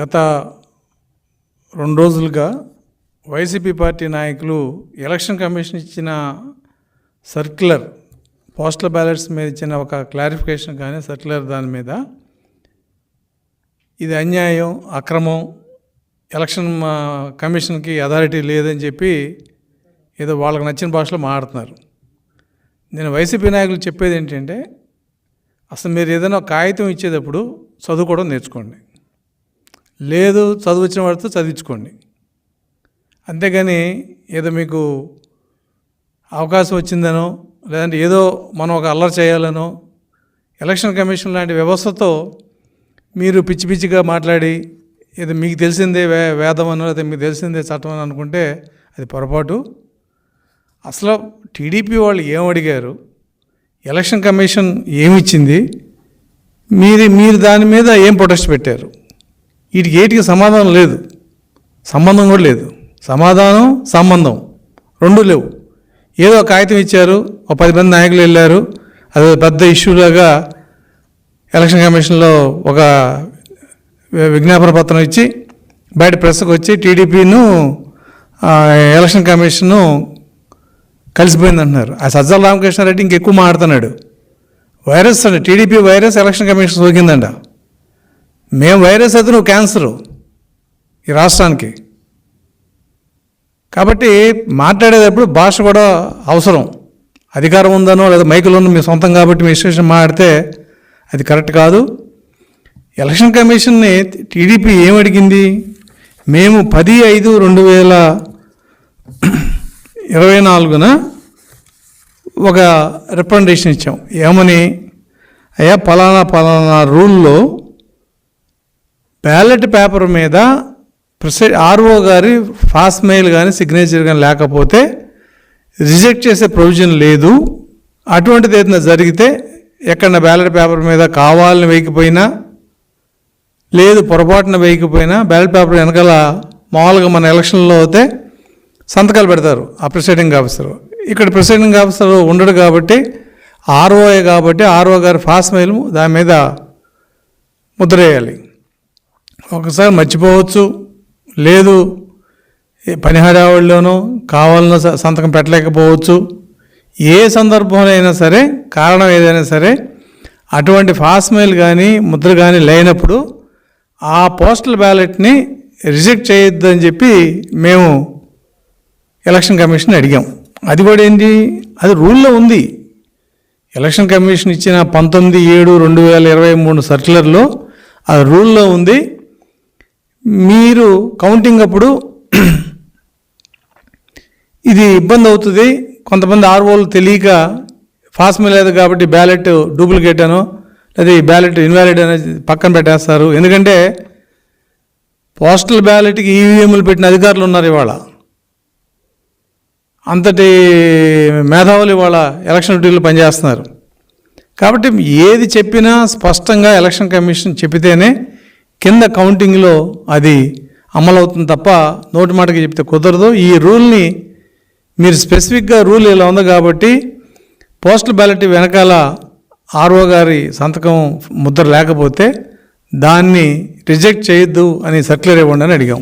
గత 2 రోజులుగా YCP party నాయకులు ఎలక్షన్ కమిషన్ ఇచ్చిన సర్క్యులర్ పోస్టల్ బ్యాలెట్స్ మీద ఇచ్చిన ఒక క్లారిఫికేషన్ కానీ సర్క్యులర్ దాని మీద ఇది అన్యాయం, అక్రమం, ఎలక్షన్ కమిషన్కి అథారిటీ లేదని చెప్పి ఏదో వాళ్ళకి నచ్చిన భాషలో మాట్లాడుతున్నారు. నేను వైసీపీ నాయకులు చెప్పేది ఏంటంటే, అసలు మీరు ఏదైనా కాగితం ఇచ్చేటప్పుడు చదువుకోవడం నేర్చుకోండి, లేదు చదువు వచ్చిన వాడితో చదివించుకోండి. అంతేగాని ఏదో మీకు అవకాశం వచ్చిందనో లేదంటే ఏదో మనం ఒక అల్లరి చేయాలనో ఎలక్షన్ కమిషన్ లాంటి వ్యవస్థతో మీరు పిచ్చి పిచ్చిగా మాట్లాడి ఏదో మీకు తెలిసిందే వేదం అనో లేదా మీకు తెలిసిందే చట్టం అని అనుకుంటే అది పొరపాటు. అసలు టీడీపీ వాళ్ళు ఏం అడిగారు, ఎలక్షన్ కమిషన్ ఏమిచ్చింది, మీరు దాని మీద ఏం ప్రొటెస్ట్ పెట్టారు? వీటికి ఏటికి సమాధానం లేదు, సంబంధం కూడా లేదు. సమాధానం సంబంధం రెండూ లేవు. ఏదో కాగితం ఇచ్చారు, ఒక 10 మంది నాయకులు వెళ్ళారు, అది పెద్ద ఇష్యూలాగా ఎలక్షన్ కమిషన్లో ఒక విజ్ఞాపన పత్రం ఇచ్చి బయట ప్రెస్కి వచ్చి టీడీపీను ఎలక్షన్ కమిషను కలిసిపోయింది అంటున్నారు. ఆ సజ్జల రామకృష్ణారెడ్డి ఇంకెక్కువ మాట్లాడుతున్నాడు. వైరస్ అండి, టీడీపీ వైరస్ ఎలక్షన్ కమిషన్ సోకిందంట. మేము వైరస్ అయితే నువ్వు క్యాన్సరు ఈ రాష్ట్రానికి. కాబట్టి మాట్లాడేటప్పుడు భాష కూడా అవసరం. అధికారం ఉందనో లేదా మైకులోనో మీ సొంతం కాబట్టి మీ ఇష్టం మాట్లాడితే అది కరెక్ట్ కాదు. ఎలక్షన్ కమిషన్ని టీడీపీ ఏమడిగింది? మేము 10/5/2024 ఒక రిప్రజెంటేషన్ ఇచ్చాం. ఏమని? అయ్యా పలానా రూల్లో బ్యాలెట్ పేపర్ మీద ఆర్ఓ గారి ఫాస్ట్ మెయిల్ కానీ సిగ్నేచర్ కానీ లేకపోతే రిజెక్ట్ చేసే ప్రొవిజన్ లేదు. అటువంటిది ఏదైనా జరిగితే ఎక్కడ బ్యాలెట్ పేపర్ మీద కావాలని వేయకపోయినా లేదు పొరపాటున వేయకపోయినా బ్యాలెట్ పేపర్ వెనకాల మామూలుగా మన ఎలక్షన్లో అయితే సంతకాలు పెడతారు ఆ ప్రిసైడింగ్ ఆఫీసరు. ఇక్కడ ప్రిసైడింగ్ ఆఫీసర్ ఉండడు కాబట్టి ఆర్ఓఏ కాబట్టి ఆర్ఓ గారి ఫాస్ట్ మెయిల్ దాని మీద ముద్ర వేయాలి. ఒకసారి మర్చిపోవచ్చు, లేదు పని హడావుడిలోనూ కావాలనో సంతకం పెట్టలేకపోవచ్చు. ఏ సందర్భంలో అయినా సరే, కారణం ఏదైనా సరే, అటువంటి ఫాస్ట్ మెయిల్ కానీ ముద్ర కానీ లేనప్పుడు ఆ పోస్టల్ బ్యాలెట్ని రిజెక్ట్ చేయొద్దని చెప్పి మేము ఎలక్షన్ కమిషన్ అడిగాం. అది కూడా ఏంటి, అది రూల్లో ఉంది. ఎలక్షన్ కమిషన్ ఇచ్చిన 19/7/2023 సర్క్యులర్లో ఆ రూల్లో ఉంది. మీరు కౌంటింగ్ అప్పుడు ఇది ఇబ్బంది అవుతుంది, కొంతమంది ఆర్ఓలు తెలియక ఫాస్ట్ మెయిల్ లేదు కాబట్టి బ్యాలెట్ డూప్లికేట్ అనో లేదా ఈ బ్యాలెట్ ఇన్వాలిడ్ అనేది పక్కన పెట్టేస్తారు. ఎందుకంటే పోస్టల్ బ్యాలెట్కి ఈవీఎంలు పెట్టిన అధికారులు ఉన్నారు ఇవాళ. అంతటి మేధావులు ఇవాళ ఎలక్షన్ డ్యూటీలో పనిచేస్తున్నారు. కాబట్టి ఏది చెప్పినా స్పష్టంగా ఎలక్షన్ కమిషన్ చెప్పితేనే కింద కౌంటింగ్లో అది అమలవుతుంది తప్ప నోటి మాటకి చెప్తే కుదరదు. ఈ రూల్ని మీరు స్పెసిఫిక్గా రూల్ ఇలా ఉంది కాబట్టి పోస్టల్ బ్యాలెట్ వెనకాల ఆర్ఓ గారి సంతకం ముద్ర లేకపోతే దాన్ని రిజెక్ట్ చేయొద్దు అని సర్క్యులర్ ఇవ్వండి అని అడిగాం.